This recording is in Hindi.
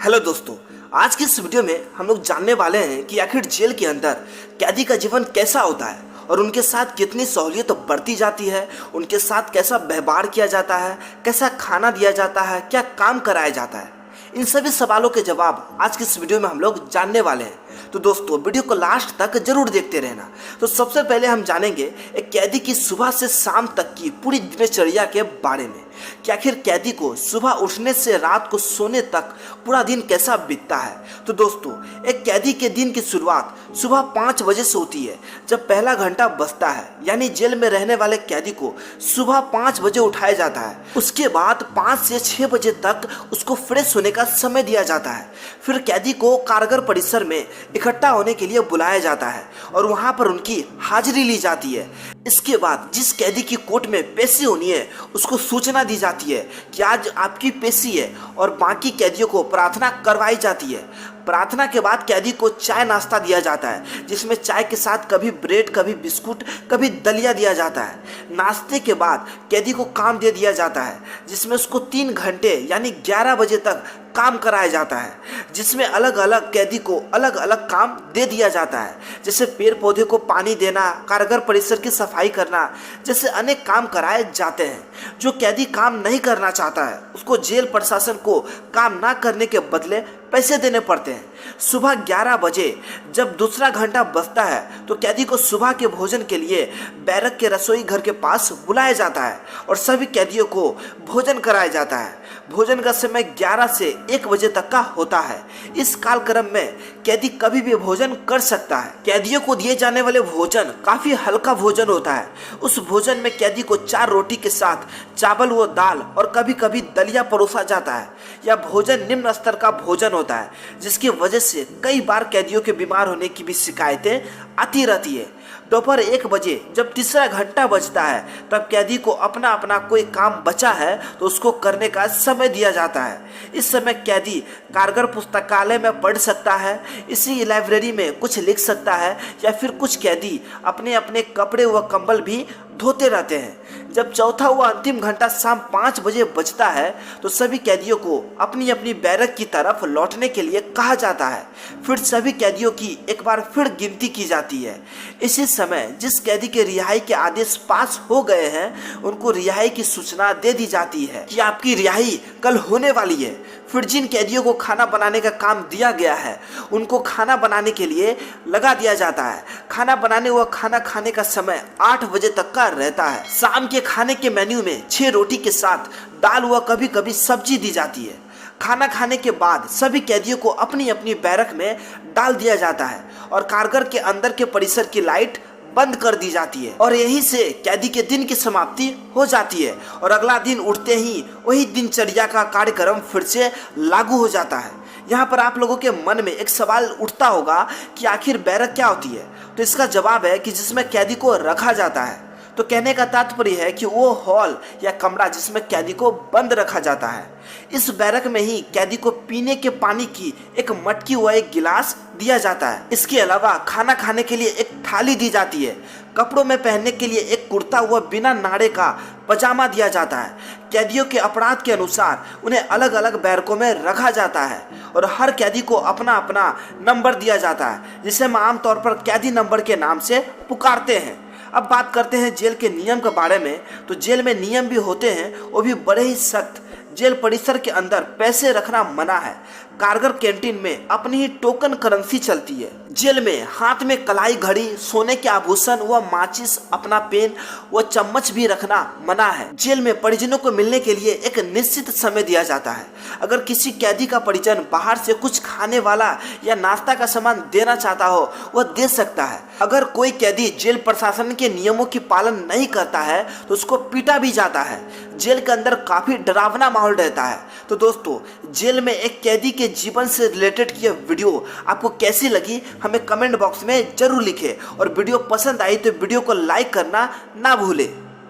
हेलो दोस्तों, आज की इस वीडियो में हम लोग जानने वाले हैं कि आखिर जेल के अंदर कैदी का जीवन कैसा होता है और उनके साथ कितनी सहूलियत बरती जाती है, उनके साथ कैसा व्यवहार किया जाता है, कैसा खाना दिया जाता है, क्या काम कराया जाता है। इन सभी सवालों के जवाब आज की इस वीडियो में हम लोग जानने वाले हैं। तो दोस्तों वीडियो को लास्ट तक जरूर देखते रहना। तो सबसे पहले हम जानेंगे एक कैदी की सुबह से शाम तक की पूरी दिनचर्या के बारे में कि आखिर कैदी को सुबह उठने से रात को सोने तक पूरा दिन कैसा बीतता है। तो दोस्तों एक कैदी के दिन की शुरुआत सुबह 5 बजे से होती है, जब पहला घंटा बजता है। यानी जेल में रहने वाले कैदी को सुबह 5 बजे उठाया जाता है। उसके बाद 5 से 6 बजे तक उसको फ्रेश होने का समय दिया जाता है। फिर कैदी को कारागार परिसर में इकट्ठा होने के लिए बुलाया जाता है और वहां पर उनकी हाजिरी ली जाती है। इसके बाद जिस कैदी की कोर्ट में पेशी होनी है उसको सूचना दी जाती है कि आज आपकी पेशी है और बाकी कैदियों को प्रार्थना करवाई जाती है। प्रार्थना के बाद कैदी को चाय नाश्ता दिया जाता है, जिसमें चाय के साथ कभी ब्रेड, कभी बिस्कुट, कभी दलिया दिया जाता है। नाश्ते के बाद कैदी को काम दे दिया जाता है, जिसमें उसको 3 घंटे यानी 11 बजे तक काम कराया जाता है, जिसमें अलग अलग कैदी को अलग अलग काम दे दिया जाता है, जैसे पेड़ पौधे को पानी देना, कारागार परिसर की सफाई करना, जैसे अनेक काम कराए जाते हैं। जो कैदी काम नहीं करना चाहता है उसको जेल प्रशासन को काम ना करने के बदले पैसे देने पड़ते हैं। सुबह 11 बजे जब दूसरा घंटा बजता है तो कैदी को सुबह के भोजन के लिए बैरक के रसोई घर के पास बुलाया जाता है और सभी कैदियों को भोजन कराया जाता है। भोजन का समय 11 से 1 बजे तक का होता है। इस कालक्रम में कैदी कभी भी भोजन कर सकता है। कैदियों को दिए जाने वाले भोजन काफी हल्का भोजन होता है। उस भोजन में कैदी को 4 रोटी के साथ चावल व दाल और कभी कभी दलिया परोसा जाता है। यह भोजन निम्न स्तर का भोजन होता है, जिसकी वजह से कई बार कैदियों के बीमार होने की भी शिकायतें आती रहती है। दोपहर 1 बजे जब तीसरा घंटा बजता है तब कैदी को अपना अपना कोई काम बचा है तो उसको करने का समय दिया जाता है। इस समय कैदी कारागार पुस्तकालय में पढ़ सकता है, इसी लाइब्रेरी में कुछ लिख सकता है, या फिर कुछ कैदी अपने अपने कपड़े व कंबल भी धोते रहते हैं। जब चौथा व अंतिम घंटा शाम 5 बजे बजता है तो सभी कैदियों को अपनी अपनी बैरक की तरफ लौटने के लिए कहा जाता है। फिर सभी कैदियों की एक बार फिर गिनती की जाती है। इसी समय जिस कैदी के रिहाई के आदेश पास हो गए हैं उनको रिहाई की सूचना दे दी जाती है कि आपकी रिहाई कल होने वाली है। फिर जिन कैदियों को खाना बनाने का काम दिया गया है उनको खाना बनाने के लिए लगा दिया जाता है। खाना बनाने व खाना खाने का समय 8 बजे तक का रहता है। शाम के खाने के मेन्यू में 6 रोटी के साथ दाल व कभी कभी सब्जी दी जाती है। खाना खाने के बाद सभी कैदियों को अपनी अपनी बैरक में डाल दिया जाता है और कारागार के अंदर के परिसर की लाइट बंद कर दी जाती है और यहीं से कैदी के दिन की समाप्ति हो जाती है और अगला दिन उठते ही वही दिनचर्या का कार्यक्रम फिर से लागू हो जाता है। यहाँ पर आप लोगों के मन में एक सवाल उठता होगा कि आखिर बैरक क्या होती है। तो इसका जवाब है कि जिसमें कैदी को रखा जाता है। तो कहने का तात्पर्य है कि वो हॉल या कमरा जिसमें कैदी को बंद रखा जाता है। इस बैरक में ही कैदी को पीने के पानी की एक मटकी व एक गिलास दिया जाता है। इसके अलावा खाना खाने के लिए एक थाली दी जाती है। कपड़ों में पहनने के लिए एक कुर्ता व बिना नाड़े का पजामा दिया जाता है। कैदियों के अपराध के अनुसार उन्हें अलग अलग बैरकों में रखा जाता है और हर कैदी को अपना अपना नंबर दिया जाता है, जिसे हम आमतौर पर कैदी नंबर के नाम से पुकारते हैं। अब बात करते हैं जेल के नियम के बारे में। तो जेल में नियम भी होते हैं, वो भी बड़े ही सख्त। जेल परिसर के अंदर पैसे रखना मना है। कारागार कैंटीन में अपनी ही टोकन करेंसी चलती है। जेल में हाथ में कलाई घड़ी, सोने के आभूषण व माचिस, अपना पेन व चम्मच भी रखना मना है। जेल में परिजनों को मिलने के लिए एक निश्चित समय दिया जाता है। अगर किसी कैदी का परिजन बाहर से कुछ खाने वाला या नाश्ता का सामान देना चाहता हो वह दे सकता है। अगर कोई कैदी जेल प्रशासन के नियमों की पालन नहीं करता है तो उसको पीटा भी जाता है। जेल के अंदर काफी डरावना माहौल रहता है। तो दोस्तों जेल में एक कैदी के जीवन से रिलेटेड की वीडियो आपको कैसी लगी हमें कमेंट बॉक्स में जरूर लिखें और वीडियो पसंद आई तो वीडियो को लाइक करना ना भूलें।